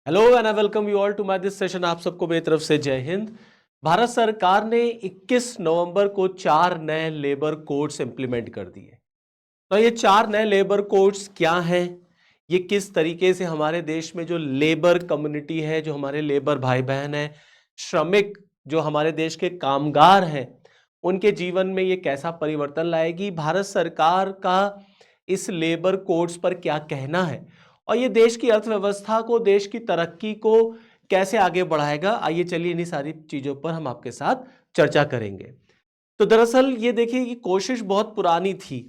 Hello and I welcome you all to my this session. आप सबको मेरी तरफ से जय हिंद। भारत सरकार ने 21 नवंबर को 4 नए लेबर कोड्स इंप्लीमेंट कर दिए। तो ये 4 नए लेबर कोड्स क्या हैं, ये किस तरीके से हमारे देश में जो लेबर कम्युनिटी है, जो हमारे लेबर भाई बहन है, श्रमिक जो हमारे देश के कामगार हैं, उनके जीवन में ये कैसा परिवर्तन लाएगी, भारत सरकार का इस लेबर कोड्स पर क्या कहना है और ये देश की अर्थव्यवस्था को, देश की तरक्की को कैसे आगे बढ़ाएगा। आइए चलिए इन्हीं सारी चीजों पर हम आपके साथ चर्चा करेंगे। तो दरअसल ये देखिए कि कोशिश बहुत पुरानी थी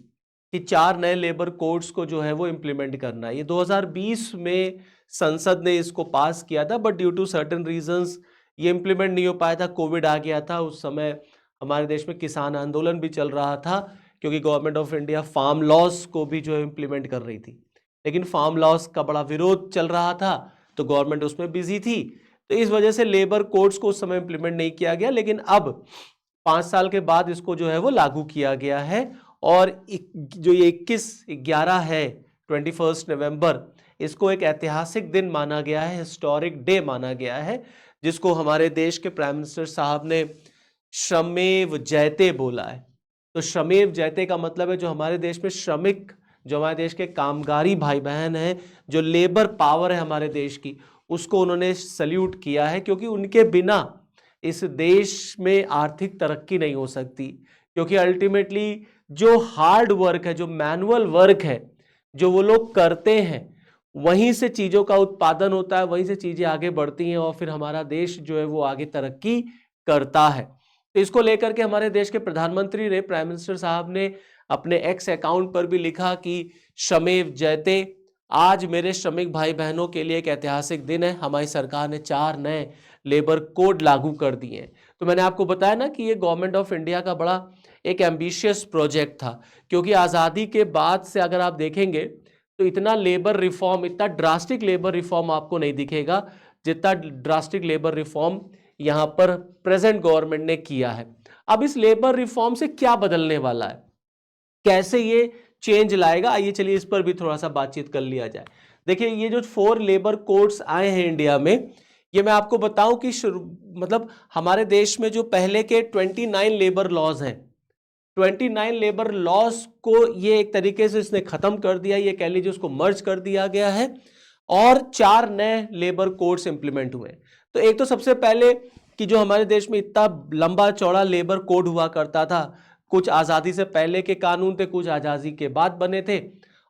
कि 4 नए लेबर कोड्स को जो है वो इंप्लीमेंट करना है। ये 2020 में संसद ने इसको पास किया था, but due to certain reasons ये इंप्लीमेंट नहीं हो पाया था। कोविड आ गया था, उस समय हमारे देश में किसान आंदोलन भी चल रहा था, क्योंकि government of India farm laws को भी जो है इंप्लीमेंट कर रही थी, लेकिन फार्म लॉस का बड़ा विरोध चल रहा था, तो गवर्नमेंट उसमें बिजी थी। तो इस वजह से लेबर कोड्स को उस समय इंप्लीमेंट नहीं किया गया, लेकिन अब 5 साल के बाद इसको जो है वो लागू किया गया है। और जो ये 21/11 है, 21 नवंबर, इसको एक ऐतिहासिक दिन माना गया है, हिस्टोरिक डे माना गया है, जिसको हमारे देश के प्राइम मिनिस्टर साहब ने श्रमेव जयते बोला है। तो श्रमेव जयते का मतलब है जो हमारे देश में श्रमिक, जो हमारे देश के कामगारी भाई बहन हैं, जो लेबर पावर है हमारे देश की, उसको उन्होंने सल्यूट किया है, क्योंकि उनके बिना इस देश में आर्थिक तरक्की नहीं हो सकती। क्योंकि अल्टीमेटली जो हार्ड वर्क है, जो मैनुअल वर्क है, जो वो लोग करते हैं, वहीं से चीज़ों का उत्पादन होता है, वहीं से चीज़ें आगे बढ़ती हैं और फिर हमारा देश जो है वो आगे तरक्की करता है। तो इसको लेकर के हमारे देश के प्रधानमंत्री ने, प्राइम मिनिस्टर साहब ने अपने एक्स अकाउंट पर भी लिखा कि श्रमेव जयते, आज मेरे श्रमिक भाई बहनों के लिए एक ऐतिहासिक दिन है। हमारी सरकार ने 4 नए लेबर कोड लागू कर दिए हैं। तो मैंने आपको बताया ना कि ये गवर्नमेंट ऑफ इंडिया का बड़ा एक एम्बिशियस प्रोजेक्ट था, क्योंकि आज़ादी के बाद से अगर आप देखेंगे तो इतना लेबर रिफॉर्म, इतना ड्रास्टिक लेबर रिफॉर्म आपको नहीं दिखेगा जितना ड्रास्टिक लेबर रिफॉर्म यहाँ पर प्रेजेंट गवर्नमेंट ने किया है। अब इस लेबर रिफॉर्म से क्या बदलने वाला है, कैसे ये चेंज लाएगा, आइए चलिए इस पर भी थोड़ा सा बातचीत कर लिया जाए। देखिए, ये जो 4 लेबर कोड्स आए हैं इंडिया में, ये मैं आपको बताऊं कि मतलब हमारे देश में जो पहले के 29 लेबर लॉज हैं, 29 लेबर लॉज को ये एक तरीके से इसने खत्म कर दिया, ये कह लीजिए उसको मर्ज कर दिया गया है और 4 नए लेबर कोड्स इंप्लीमेंट हुए। तो एक तो सबसे पहले कि जो हमारे देश में इतना लंबा चौड़ा लेबर कोड हुआ करता था, कुछ आज़ादी से पहले के कानून थे, कुछ आज़ादी के बाद बने थे,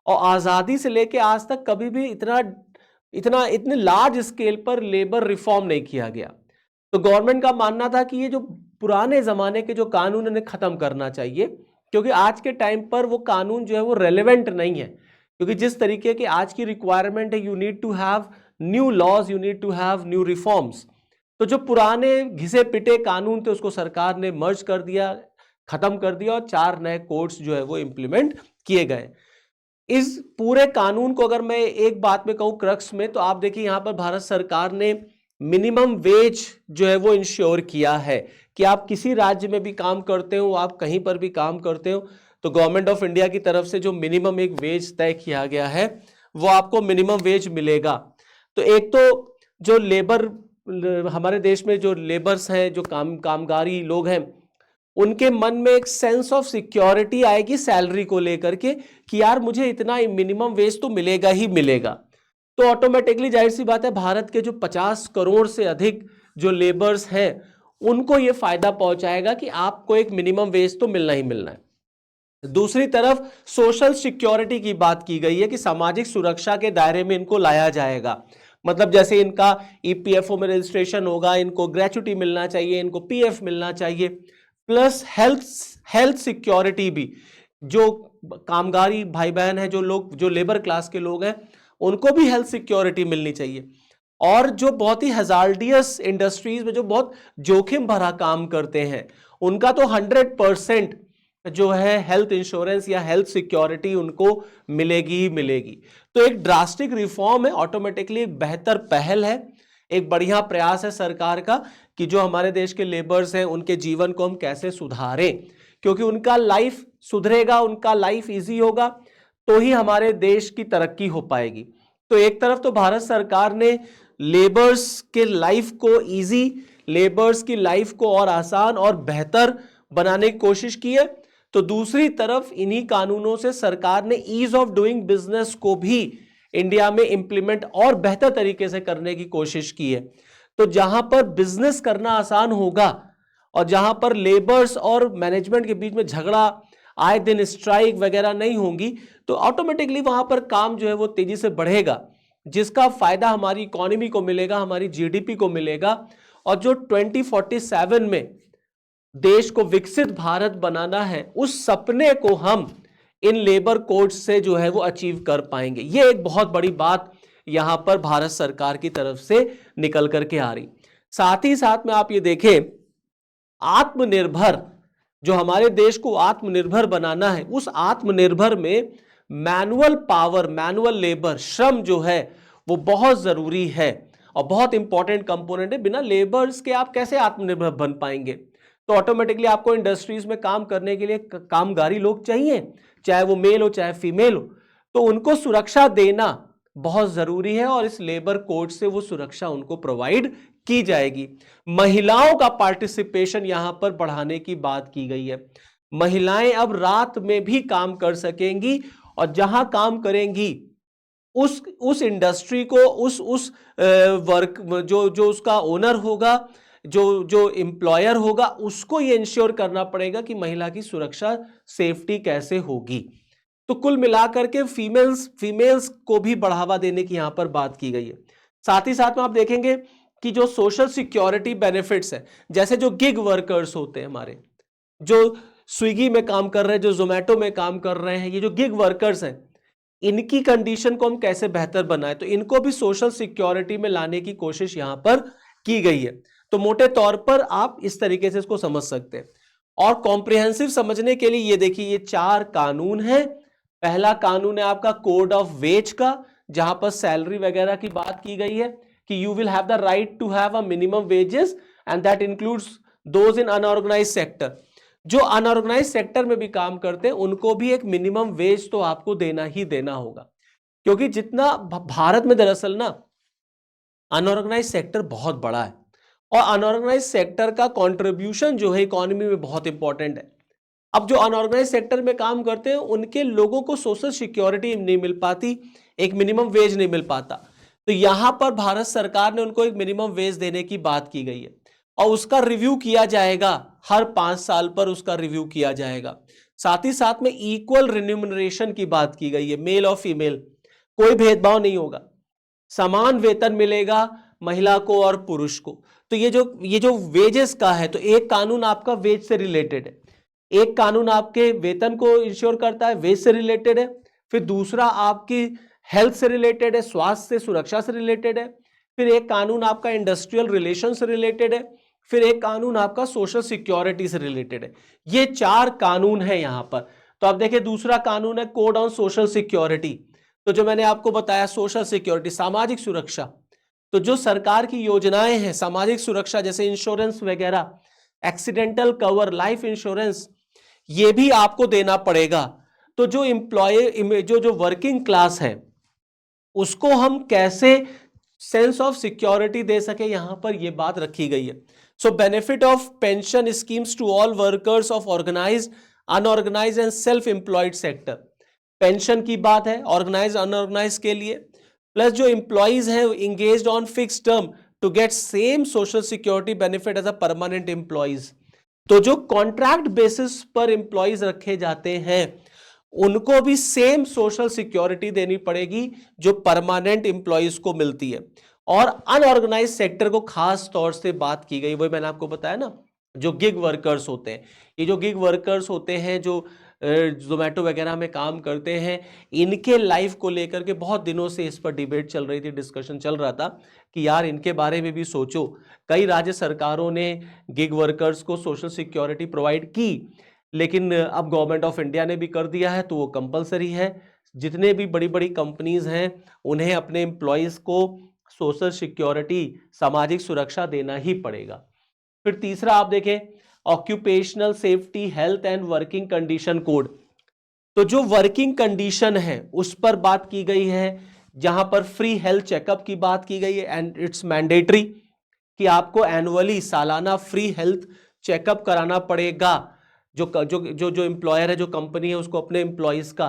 और आज़ादी से लेके आज तक कभी भी इतने लार्ज स्केल पर लेबर रिफॉर्म नहीं किया गया। तो गवर्नमेंट का मानना था कि ये जो पुराने ज़माने के जो कानून इन्हें ख़त्म करना चाहिए, क्योंकि आज के टाइम पर वो कानून जो है वो रेलेवेंट नहीं है। क्योंकि जिस तरीके की आज की रिक्वायरमेंट है, you need to have new laws, you need to have new reforms. तो जो पुराने घिसे पिटे कानून थे उसको सरकार ने मर्ज कर दिया, खत्म कर दिया, और 4 नए कोड्स जो है वो इंप्लीमेंट किए गए। इस पूरे कानून को अगर मैं एक बात में कहूं क्रक्स में, तो आप देखिए यहां पर भारत सरकार ने मिनिमम वेज जो है वो इंश्योर किया है कि आप किसी राज्य में भी काम करते हो, आप कहीं पर भी काम करते हो, तो गवर्नमेंट ऑफ इंडिया की तरफ से जो मिनिमम एक वेज तय किया गया है वो आपको मिनिमम वेज मिलेगा। तो एक तो जो लेबर, हमारे देश में जो लेबर्स हैं, जो कामगारी लोग हैं, उनके मन में एक सेंस ऑफ सिक्योरिटी आएगी सैलरी को लेकर के कि यार मुझे इतना मिनिमम वेज तो मिलेगा ही मिलेगा। तो ऑटोमेटिकली जाहिर सी बात है, भारत के जो 50 करोड़ से अधिक जो लेबर्स हैं उनको यह फायदा पहुंचाएगा कि आपको एक मिनिमम वेज तो मिलना ही मिलना है। दूसरी तरफ सोशल सिक्योरिटी की बात की गई है कि सामाजिक सुरक्षा के दायरे में इनको लाया जाएगा। मतलब जैसे इनका ईपीएफओ में रजिस्ट्रेशन होगा, इनको ग्रेच्युटी मिलना चाहिए, इनको पीएफ मिलना चाहिए, प्लस हेल्थ सिक्योरिटी भी। जो कामगारी भाई बहन है, जो लोग, जो लेबर क्लास के लोग हैं, उनको भी हेल्थ सिक्योरिटी मिलनी चाहिए। और जो बहुत ही हजार्डियस इंडस्ट्रीज में जो बहुत जोखिम भरा काम करते हैं, उनका तो 100% जो है हेल्थ इंश्योरेंस या हेल्थ सिक्योरिटी उनको मिलेगी ही मिलेगी। तो एक ड्रास्टिक रिफॉर्म है, ऑटोमेटिकली एक बेहतर पहल है, एक बढ़िया प्रयास है सरकार का कि जो हमारे देश के लेबर्स हैं उनके जीवन को हम कैसे सुधारें, क्योंकि उनका लाइफ सुधरेगा, उनका लाइफ इजी होगा, तो ही हमारे देश की तरक्की हो पाएगी। तो एक तरफ तो भारत सरकार ने लेबर्स के लाइफ को इजी, लेबर्स की लाइफ को और आसान और बेहतर बनाने की कोशिश की है, तो दूसरी तरफ इन्हीं कानूनों से सरकार ने ईज ऑफ डूइंग बिजनेस को भी इंडिया में इंप्लीमेंट और बेहतर तरीके से करने की कोशिश की है। तो जहां पर बिजनेस करना आसान होगा और जहां पर लेबर्स और मैनेजमेंट के बीच में झगड़ा, आए दिन स्ट्राइक वगैरह नहीं होंगी, तो ऑटोमेटिकली वहां पर काम जो है वो तेजी से बढ़ेगा, जिसका फायदा हमारी इकोनॉमी को मिलेगा, हमारी जीडीपी को मिलेगा। और जो 2047 में देश को विकसित भारत बनाना है, उस सपने को हम इन लेबर कोड से जो है वो अचीव कर पाएंगे। ये एक बहुत बड़ी बात यहां पर भारत सरकार की तरफ से निकल करके आ रही। साथ ही साथ में आप ये देखें, आत्मनिर्भर, जो हमारे देश को आत्मनिर्भर बनाना है, उस आत्मनिर्भर में मैनुअल पावर, मैनुअल लेबर, श्रम जो है वो बहुत जरूरी है और बहुत इंपॉर्टेंट कंपोनेंट है। बिना लेबर्स के आप कैसे आत्मनिर्भर बन पाएंगे? तो ऑटोमेटिकली आपको इंडस्ट्रीज में काम करने के लिए कामगारी लोग चाहिए, चाहे वो मेल हो चाहे फीमेल हो, तो उनको सुरक्षा देना बहुत जरूरी है और इस लेबर कोड से वो सुरक्षा उनको प्रोवाइड की जाएगी। महिलाओं का पार्टिसिपेशन यहां पर बढ़ाने की बात की गई है। महिलाएं अब रात में भी काम कर सकेंगी और जहां काम करेंगी उस इंडस्ट्री को, उस वर्क जो उसका ओनर होगा, जो एम्प्लॉयर होगा, उसको ये इंश्योर करना पड़ेगा कि महिला की सुरक्षा, सेफ्टी कैसे होगी। तो कुल मिलाकर के फीमेल्स को भी बढ़ावा देने की यहां पर बात की गई है। साथ ही साथ में आप देखेंगे कि जो सोशल सिक्योरिटी बेनिफिट्स है, जैसे जो गिग वर्कर्स होते हैं हमारे, जो स्विगी में काम कर रहे हैं, जो जोमेटो में काम कर रहे हैं, ये जो गिग वर्कर्स हैं, इनकी कंडीशन को हम कैसे बेहतर बनाएं, तो इनको भी सोशल सिक्योरिटी में लाने की कोशिश यहां पर की गई है। तो मोटे तौर पर आप इस तरीके से इसको समझ सकते हैं। और कॉम्प्रिहेंसिव समझने के लिए ये देखिए, ये 4 कानून है। पहला कानून है आपका कोड ऑफ वेज का, जहां पर सैलरी वगैरह की बात की गई है कि you will have the right to have a minimum wages and that includes those in unorganised sector. जो अनऑर्गेनाइज्ड सेक्टर में भी काम करते हैं उनको भी एक मिनिमम वेज तो आपको देना ही देना होगा, क्योंकि जितना भारत में दरअसल ना अनऑर्गेनाइज्ड सेक्टर बहुत बड़ा है और अनऑर्गेनाइज्ड सेक्टर का कंट्रीब्यूशन जो है इकोनॉमी में बहुत इंपॉर्टेंट है। अब जो अनऑर्गेनाइज्ड सेक्टर में काम करते हैं उनके लोगों को सोशल सिक्योरिटी नहीं मिल पाती, एक मिनिमम वेज नहीं मिल पाता। तो यहां पर भारत सरकार ने उनको एक मिनिमम वेज देने की बात की गई है और उसका रिव्यू किया जाएगा, हर 5 साल पर उसका रिव्यू किया जाएगा। साथ ही साथ में इक्वल रिन्यूमरेशन की बात की गई है, मेल और फीमेल कोई भेदभाव नहीं होगा, समान वेतन मिलेगा महिला को और पुरुष को। तो ये जो वेजेस का है, तो एक कानून आपका वेज से रिलेटेड है, एक कानून आपके वेतन को इंश्योर करता है, वेज से रिलेटेड है, फिर दूसरा आपकी हेल्थ से रिलेटेड है, स्वास्थ्य से, सुरक्षा से रिलेटेड है, फिर एक कानून आपका इंडस्ट्रियल रिलेशन से रिलेटेड है, फिर एक कानून आपका सोशल सिक्योरिटी से रिलेटेड है। ये 4 कानून है यहां पर। तो आप देखिए, दूसरा कानून है कोड ऑन सोशल सिक्योरिटी। तो जो मैंने आपको बताया, सोशल सिक्योरिटी, सामाजिक सुरक्षा, तो जो सरकार की योजनाएं हैं सामाजिक सुरक्षा, जैसे इंश्योरेंस वगैरह, एक्सीडेंटल कवर, लाइफ इंश्योरेंस, ये भी आपको देना पड़ेगा। तो जो एम्प्लॉय, जो वर्किंग क्लास है, उसको हम कैसे सेंस ऑफ सिक्योरिटी दे सके, यहां पर यह बात रखी गई है। So benefit of pension schemes to all workers of organised, unorganised and self employed sector. Pension की बात है ऑर्गेनाइज्ड, अनऑर्गेनाइज्ड के लिए, प्लस जो एम्प्लॉइज हैं engaged on fix term to get same social security benefit as a permanent employees. तो जो contract basis पर एम्प्लॉइज रखे जाते हैं उनको भी सेम सोशल सिक्योरिटी देनी पड़ेगी जो परमानेंट एम्प्लॉइज को मिलती है। और अनऑर्गेनाइज्ड सेक्टर को खास तौर से बात की गई, वही मैंने आपको बताया ना, जो गिग वर्कर्स होते हैं, ये जो गिग वर्कर्स होते हैं जो जोमेटो वगैरह में काम करते हैं, इनके लाइफ को लेकर के बहुत दिनों से इस पर डिबेट चल रही थी, डिस्कशन चल रहा था कि यार इनके बारे में भी सोचो। कई राज्य सरकारों ने गिग वर्कर्स को सोशल सिक्योरिटी प्रोवाइड की, लेकिन अब गवर्नमेंट ऑफ इंडिया ने भी कर दिया है, तो वो कंपलसरी है। जितने भी बड़ी बड़ी कंपनीज हैं उन्हें अपने एम्प्लॉयज़ को सोशल सिक्योरिटी, सामाजिक सुरक्षा देना ही पड़ेगा। फिर तीसरा आप देखें, occupational safety, health and working condition code. तो जो वर्किंग कंडीशन है उस पर बात की गई है, जहां पर फ्री हेल्थ चेकअप की बात की गई है एंड इट्स मैंडेटरी कि आपको एनुअली सालाना फ्री हेल्थ चेकअप कराना पड़ेगा, जो जो जो जो एम्प्लॉयर है, जो कंपनी है, उसको अपने एम्प्लॉयज का।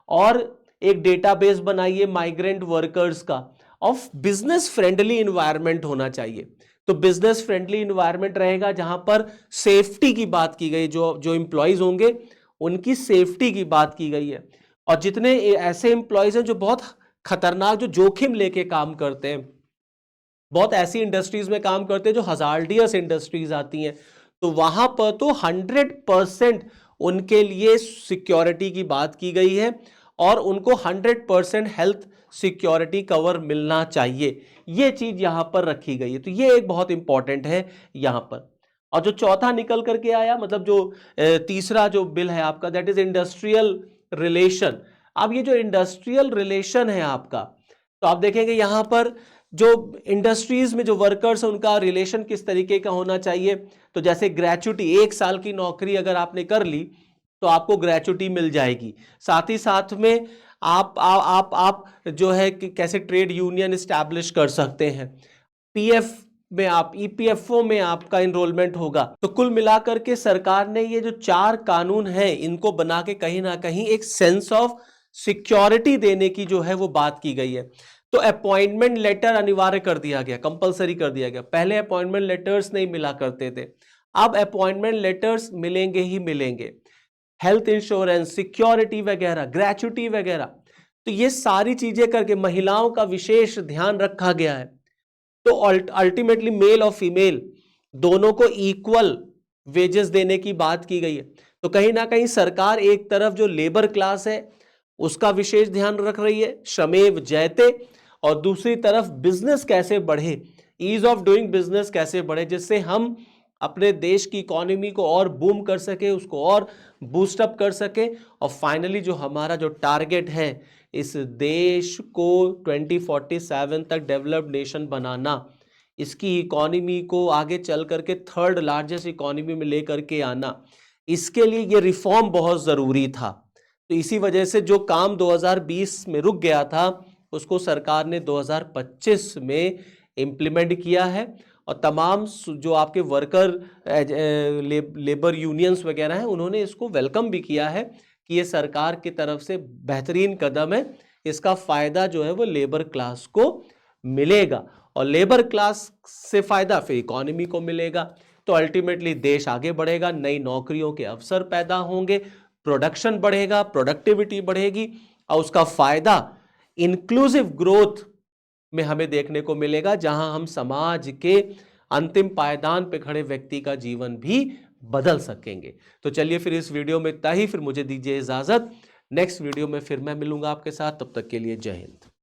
और एक डेटाबेस बनाइए माइग्रेंट वर्कर्स का, ऑफ बिजनेस फ्रेंडली इन्वायरमेंट होना चाहिए। तो बिजनेस फ्रेंडली इन्वायरमेंट रहेगा जहां पर सेफ्टी की बात की गई, जो जो एम्प्लॉयज होंगे उनकी सेफ्टी की बात की गई है। और जितने ऐसे एम्प्लॉयज हैं जो बहुत खतरनाक, जो जोखिम लेके काम करते हैं, बहुत ऐसी इंडस्ट्रीज में काम करते हैं जो हजार्डियस इंडस्ट्रीज आती हैं, तो वहां पर तो 100% उनके लिए सिक्योरिटी की बात की गई है और उनको 100% हेल्थ सिक्योरिटी कवर मिलना चाहिए। यह चीज यहां पर रखी गई है, तो यह एक बहुत इंपॉर्टेंट है यहां पर। और जो चौथा निकल करके आया, मतलब जो तीसरा जो बिल है आपका, दैट इज इंडस्ट्रियल रिलेशन। अब ये जो इंडस्ट्रियल रिलेशन है आपका, तो आप देखेंगे यहां पर जो इंडस्ट्रीज में जो वर्कर्स हैं उनका रिलेशन किस तरीके का होना चाहिए। तो जैसे ग्रेचुटी, 1 साल की नौकरी अगर आपने कर ली तो आपको ग्रेचुटी मिल जाएगी। साथ ही साथ में आप जो है कि कैसे ट्रेड यूनियन स्टैब्लिश कर सकते हैं, पीएफ में आप, ईपीएफओ में आपका इनरोलमेंट होगा। तो कुल मिलाकर के सरकार ने ये जो 4 कानून हैं इनको बना के कहीं ना कहीं एक सेंस ऑफ सिक्योरिटी देने की जो है वो बात की गई है। तो अपॉइंटमेंट लेटर अनिवार्य कर दिया गया, कंपलसरी कर दिया गया। पहले अपॉइंटमेंट लेटर्स नहीं मिला करते थे, अब अपॉइंटमेंट लेटर्स मिलेंगे ही मिलेंगे। हेल्थ इंश्योरेंस, सिक्योरिटी वगैरह, ग्रेचुटी वगैरह, तो ये सारी चीजें करके महिलाओं का विशेष ध्यान रखा गया है। तो अल्टीमेटली मेल और फीमेल दोनों को इक्वल वेजेस देने की बात की गई है। तो कहीं ना कहीं सरकार एक तरफ जो लेबर क्लास है उसका विशेष ध्यान रख रही है, श्रमेव जयते, और दूसरी तरफ बिजनेस कैसे बढ़े, ईज ऑफ डूइंग बिजनेस कैसे बढ़े, जिससे हम अपने देश की इकोनॉमी को और बूम कर सके, उसको और बूस्टअप कर सके। और फाइनली जो हमारा जो टारगेट है, इस देश को 2047 तक डेवलप्ड नेशन बनाना, इसकी इकोनॉमी को आगे चल करके 3rd लार्जेस्ट इकोनॉमी में लेकर के आना, इसके लिए ये रिफॉर्म बहुत जरूरी था। तो इसी वजह से जो काम 2020 में रुक गया था उसको सरकार ने 2025 में इंप्लीमेंट किया है। और तमाम जो आपके वर्कर लेबर यूनियंस वगैरह हैं उन्होंने इसको वेलकम भी किया है कि ये सरकार की तरफ से बेहतरीन कदम है, इसका फायदा जो है वो लेबर क्लास को मिलेगा और लेबर क्लास से फायदा फिर इकोनॉमी को मिलेगा। तो अल्टीमेटली देश आगे बढ़ेगा, नई नौकरियों के अवसर पैदा होंगे, प्रोडक्शन बढ़ेगा, प्रोडक्टिविटी बढ़ेगी और उसका फायदा इंक्लूसिव ग्रोथ में हमें देखने को मिलेगा, जहां हम समाज के अंतिम पायदान पे खड़े व्यक्ति का जीवन भी बदल सकेंगे। तो चलिए फिर इस वीडियो में इतना ही, फिर मुझे दीजिए इजाजत। नेक्स्ट वीडियो में फिर मैं मिलूंगा आपके साथ, तब तक के लिए जय हिंद।